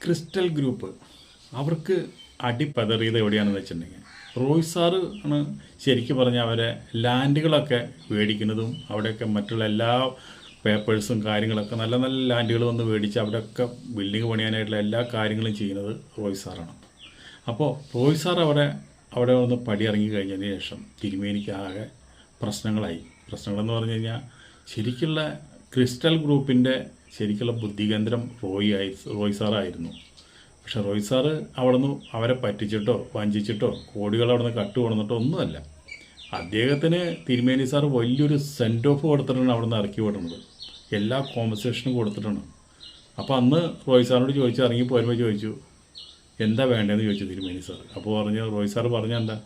Crystal group അവർക്ക് അടിപതറിയത് എവിടെയാണെന്ന് വെച്ചിട്ടുണ്ടെങ്കിൽ റോയ് സാറ് ആണ് ശരിക്കും പറഞ്ഞാൽ അവരെ ലാൻഡുകളൊക്കെ മേടിക്കുന്നതും അവിടെയൊക്കെ മറ്റുള്ള എല്ലാ പേപ്പേഴ്സും കാര്യങ്ങളൊക്കെ നല്ല നല്ല ലാൻഡുകൾ വന്ന് മേടിച്ച് അവിടെയൊക്കെ ബിൽഡിങ് പണിയാനായിട്ടുള്ള എല്ലാ കാര്യങ്ങളും ചെയ്യുന്നത് റോയ് സാറാണ്. അപ്പോൾ റോയ് സാർ അവിടെ ഒന്ന് പടി ഇറങ്ങി കഴിഞ്ഞതിന് ശേഷം തിരുമേനിക്ക് ആകെ പ്രശ്നങ്ങളെന്ന് പറഞ്ഞു കഴിഞ്ഞാൽ ശരിക്കുള്ള ക്രിസ്റ്റൽ ഗ്രൂപ്പിൻ്റെ ശരിക്കുള്ള ബുദ്ധികേന്ദ്രം റോയ് സാറായിരുന്നു. പക്ഷെ റോയ് സാറ് അവിടെ നിന്ന് അവരെ പറ്റിച്ചിട്ടോ വഞ്ചിച്ചിട്ടോ കോടികൾ അവിടെ നിന്ന് കട്ട് കൊടുത്തിട്ടോ ഒന്നുമല്ല. അദ്ദേഹത്തിന് തിരുമേനി സാറ് വലിയൊരു സെൻഡ് ഓഫ് കൊടുത്തിട്ടാണ് അവിടെ നിന്ന് ഇറക്കി വിടുന്നത്. എല്ലാ കോമ്പൻസേഷനും കൊടുത്തിട്ടാണ്. അപ്പോൾ അന്ന് റോയ് സാറിനോട് ചോദിച്ചു, ഇറങ്ങി പോരുമ്പോൾ ചോദിച്ചു എന്താ വേണ്ടതെന്ന് ചോദിച്ചു തിരുമേനി സാർ. അപ്പോൾ റോയ് സാറ് പറഞ്ഞ എന്താ,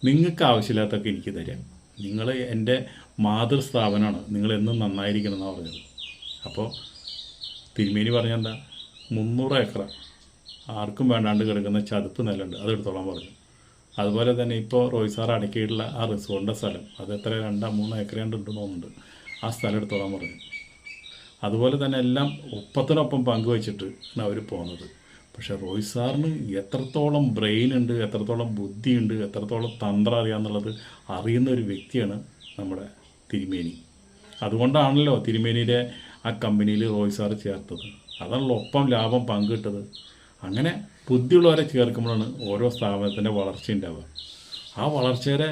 നിങ്ങൾക്ക് ആവശ്യമില്ലാത്തൊക്കെ എനിക്ക് തരാം, നിങ്ങൾ എൻ്റെ മാതൃസ്ഥാപനമാണ്, നിങ്ങൾ എന്നും നന്നായിരിക്കണം എന്നാണ് പറഞ്ഞത്. അപ്പോൾ തിരുമേനി പറഞ്ഞെന്താ, 300 ഏക്കർ ആർക്കും വേണ്ടാണ്ട് കിടക്കുന്ന ചതുപ്പ് നിലമുണ്ട്, അതെടുത്തോളാൻ പറഞ്ഞു. അതുപോലെ തന്നെ ഇപ്പോൾ റോയ് സാർ അടക്കിയിട്ടുള്ള ആ റിസോർട്ടിൻ്റെ സ്ഥലം, അത് എത്ര 2-3 ഏക്കർ ഉണ്ടെന്ന് തോന്നുന്നുണ്ട്, ആ സ്ഥലം എടുത്തോളാൻ പറഞ്ഞു. അതുപോലെ തന്നെ എല്ലാം ഒപ്പത്തിനൊപ്പം പങ്കുവച്ചിട്ട് അവർ പോകുന്നത്. പക്ഷേ റോയ് സാറിന് എത്രത്തോളം ബ്രെയിൻ ഉണ്ട്, എത്രത്തോളം ബുദ്ധിയുണ്ട്, എത്രത്തോളം തന്ത്രം അറിയാമെന്നുള്ളത് അറിയുന്ന ഒരു വ്യക്തിയാണ് നമ്മുടെ തിരുമേനി. അതുകൊണ്ടാണല്ലോ തിരുമേനിയുടെ ആ കമ്പനിയിൽ റോയ് സാറ് ചേർത്തത്. അതാണല്ലോ ഒപ്പം ലാഭം പങ്കിട്ടത്. അങ്ങനെ ബുദ്ധിയുള്ളവരെ ചേർക്കുമ്പോഴാണ് ഓരോ സ്ഥാപനത്തിൻ്റെ വളർച്ച ഉണ്ടാവുക. ആ വളർച്ചയുടെ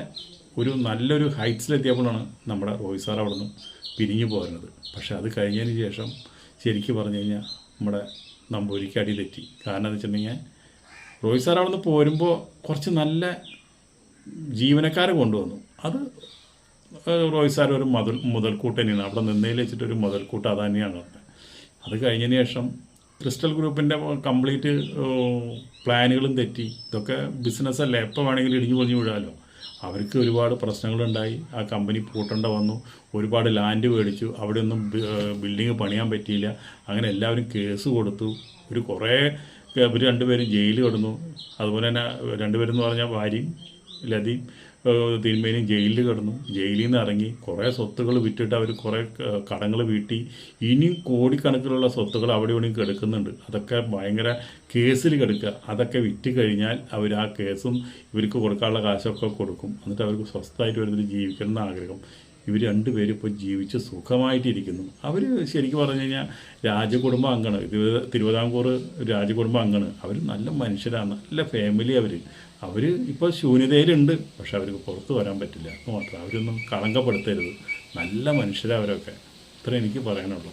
നല്ലൊരു ഹൈറ്റ്സിലെത്തിയപ്പോഴാണ് നമ്മുടെ റോയ് സാർ അവിടെ നിന്ന് പിരിഞ്ഞു പോരുന്നത്. പക്ഷെ അത് കഴിഞ്ഞതിന് ശേഷം ശരിക്കും പറഞ്ഞു കഴിഞ്ഞാൽ നമ്മുടെ നമ്പൂരിക്ക് അടി തെറ്റി. കാരണം എന്ന് വെച്ചിട്ടുണ്ടെങ്കിൽ റോയ് സാർ അവിടെ നിന്ന് പോരുമ്പോൾ കുറച്ച് നല്ല ജീവനക്കാരെ കൊണ്ടുവന്നു. അത് റോയ് സാർ ഒരു മുതൽക്കൂട്ട് തന്നെയാണ്. അവിടെ നിന്നതിൽ വെച്ചിട്ടൊരു മുതൽക്കൂട്ട് അത് തന്നെയാണ്. അത് കഴിഞ്ഞതിന് ശേഷം ക്രിസ്റ്റൽ ഗ്രൂപ്പിൻ്റെ കംപ്ലീറ്റ് പ്ലാനുകളും തെറ്റി. ഇതൊക്കെ ബിസിനസ്സല്ലേ, എപ്പോൾ വേണമെങ്കിലും ഇടിഞ്ഞു പൊളിഞ്ഞു വീഴാമല്ലോ. അവർക്ക് ഒരുപാട് പ്രശ്നങ്ങളുണ്ടായി. ആ കമ്പനി പൂട്ടേണ്ട വന്നു. ഒരുപാട് ലാൻഡ് മേടിച്ചു, അവിടെയൊന്നും ബിൽഡിങ് പണിയാൻ പറ്റിയില്ല. അങ്ങനെ എല്ലാവരും കേസ് കൊടുത്തു. ഇവർ രണ്ടുപേരും ജയിലിൽ കിടന്നു. അതുപോലെ തന്നെ രണ്ടുപേരെന്ന് പറഞ്ഞാൽ ഭാര്യയും ലതയും തിരുമേനിയും ജയിലിൽ കിടന്നു. ജയിലിൽ നിന്ന് ഇറങ്ങി കുറേ സ്വത്തുകൾ വിറ്റിട്ട് അവർ കുറേ കടങ്ങൾ വീട്ടി. ഇനിയും കോടിക്കണക്കിലുള്ള സ്വത്തുകൾ അവിടെ ഇവിടെയും കിടക്കുന്നുണ്ട്. അതൊക്കെ ഭയങ്കര കേസിൽ കിടക്കുക. അതൊക്കെ വിറ്റ് കഴിഞ്ഞാൽ അവർ ആ കേസും ഇവർക്ക് കൊടുക്കാനുള്ള കാശൊക്കെ കൊടുക്കും. എന്നിട്ട് അവർക്ക് സ്വസ്ഥമായിട്ട് വരുന്നതിൽ ജീവിക്കണം എന്ന ആഗ്രഹം. ഇവർ രണ്ടുപേരും ഇപ്പോൾ ജീവിച്ച് സുഖമായിട്ടിരിക്കുന്നു. അവർ ശരിക്കും പറഞ്ഞു കഴിഞ്ഞാൽ രാജകുടുംബ അംഗമാണ്. തിരുവിതാംകൂർ രാജകുടുംബ അംഗമാണ്. അവർ നല്ല മനുഷ്യരാണ്, നല്ല ഫാമിലി. അവർ ഇപ്പോൾ ശൂന്യതയിലുണ്ട്. പക്ഷെ അവർക്ക് പുറത്ത് വരാൻ പറ്റില്ല. മാത്രം അവരൊന്നും കളങ്കപ്പെടുത്തരുത്. നല്ല മനുഷ്യരവരൊക്കെ. ഇത്ര എനിക്ക് പറയാനുള്ളൂ.